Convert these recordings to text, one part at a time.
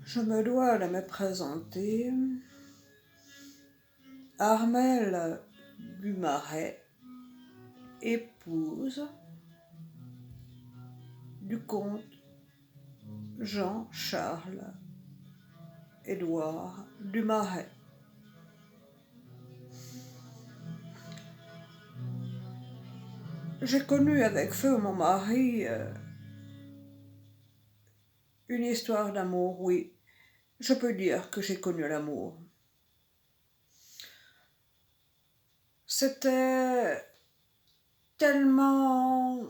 Je me dois de me présenter. Armelle Gumaret, épouse du comte Jean-Charles Édouard du Marais. J'ai connu avec feu mon mari une histoire d'amour, oui. Je peux dire que j'ai connu l'amour. C'était tellement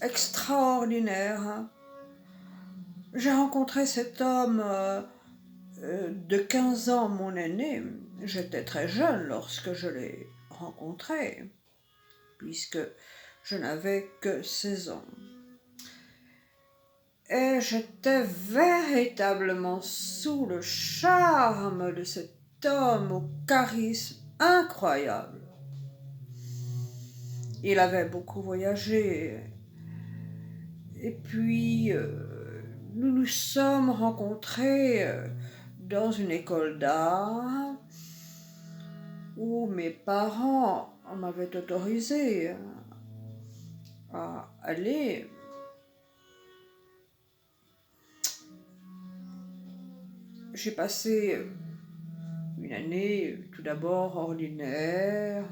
extraordinaire. Hein. J'ai rencontré cet homme de 15 ans, mon aîné. J'étais très jeune lorsque je l'ai rencontré, puisque je n'avais que 16 ans. Et j'étais véritablement sous le charme de cet homme au charisme incroyable. Il avait beaucoup voyagé. Et puis, nous nous sommes rencontrés dans une école d'art où mes parents m'avaient autorisé à aller. J'ai passé une année tout d'abord ordinaire,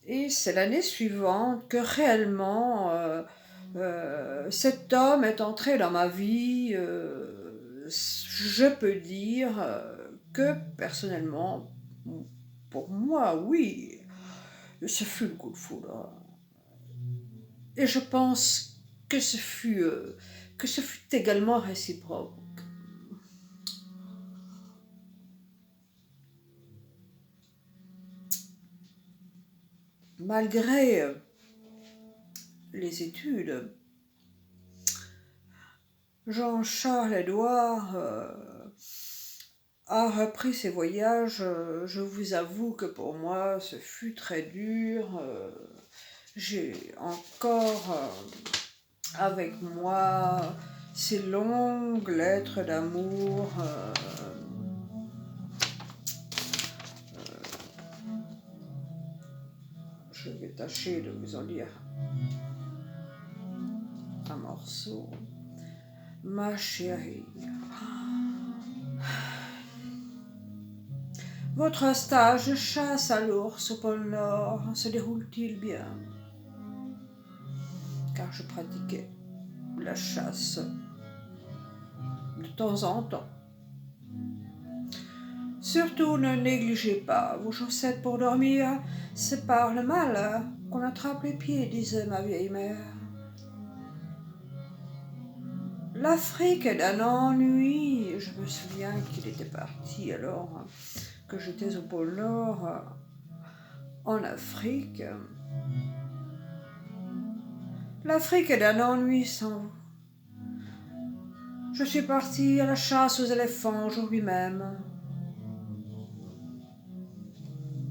et c'est l'année suivante que réellement cet homme est entré dans ma vie. Je peux dire que personnellement, pour moi, oui, ce fut le coup de foudre. Et je pense que ce fut également réciproque. Malgré les études, Jean-Charles Édouard a repris ses voyages. Je vous avoue que pour moi, ce fut très dur. J'ai encore avec moi ces longues lettres d'amour. Je vais tâcher de vous en lire un morceau. Ma chérie, votre stage de chasse à l'ours au pôle Nord se déroule-t-il bien? Car je pratiquais la chasse de temps en temps. Surtout ne négligez pas vos chaussettes pour dormir, c'est par le mal qu'on attrape les pieds, disait ma vieille mère. L'Afrique est d'un ennui. Je me souviens qu'il était parti alors que j'étais au pôle Nord en Afrique. L'Afrique est d'un ennui sans vous. Je suis partie à la chasse aux éléphants aujourd'hui même.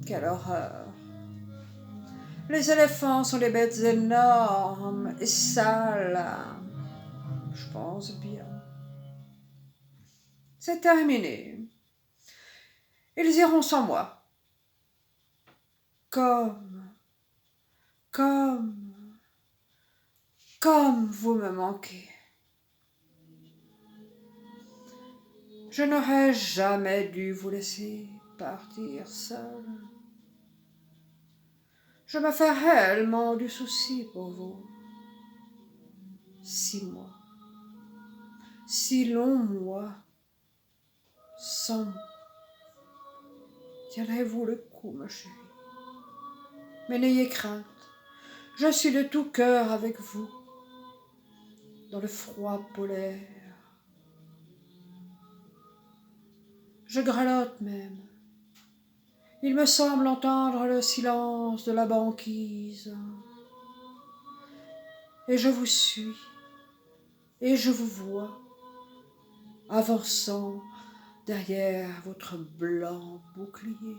Quelle horreur! Les éléphants sont des bêtes énormes et sales. Je pense bien. C'est terminé. Ils iront sans moi. Comme vous me manquez. Je n'aurais jamais dû vous laisser partir seul. Je me fais réellement du souci pour vous. 6 mois. 6 longs mois. Sans moi. Tiendrez-vous le coup, ma chérie? Mais n'ayez crainte. Je suis de tout cœur avec vous. Dans le froid polaire. Je grelotte même. Il me semble entendre le silence de la banquise. Et je vous suis. Et je vous vois. Avançant derrière votre blanc bouclier.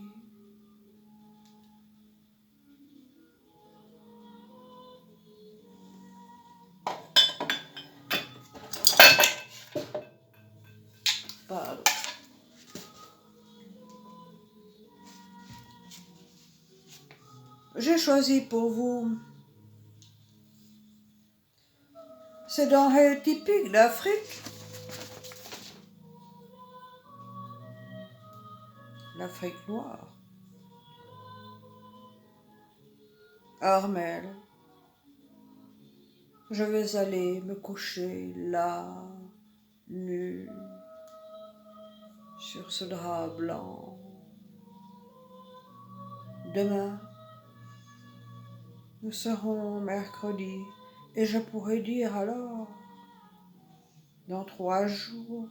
Pardon. J'ai choisi pour vous ces denrées typiques d'Afrique. L'Afrique noire. Armel, je vais aller me coucher là, nu, sur ce drap blanc. Demain, nous serons mercredi, et je pourrai dire alors, dans 3 jours,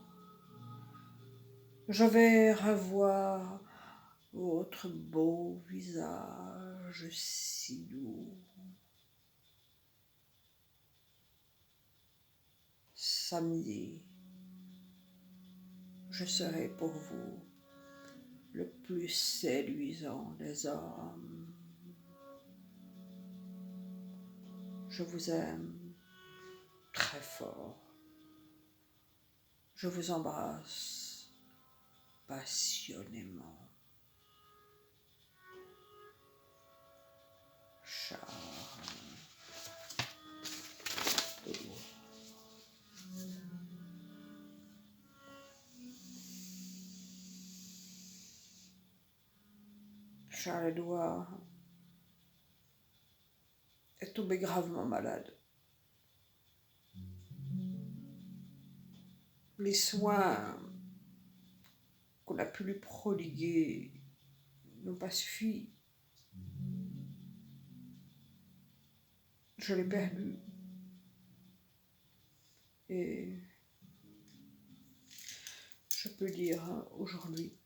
je vais revoir votre beau visage si doux. Samedi, je serai pour vous le plus séduisant des hommes. Je vous aime très fort. Je vous embrasse passionnément. Charles Edouard. Charles Edouard est tombé gravement malade. Les soins qu'on a pu lui prodiguer n'ont pas suffi. Je l'ai perdu. Et je peux dire aujourd'hui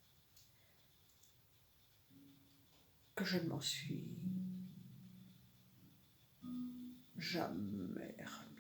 que je ne m'en suis jamais remis.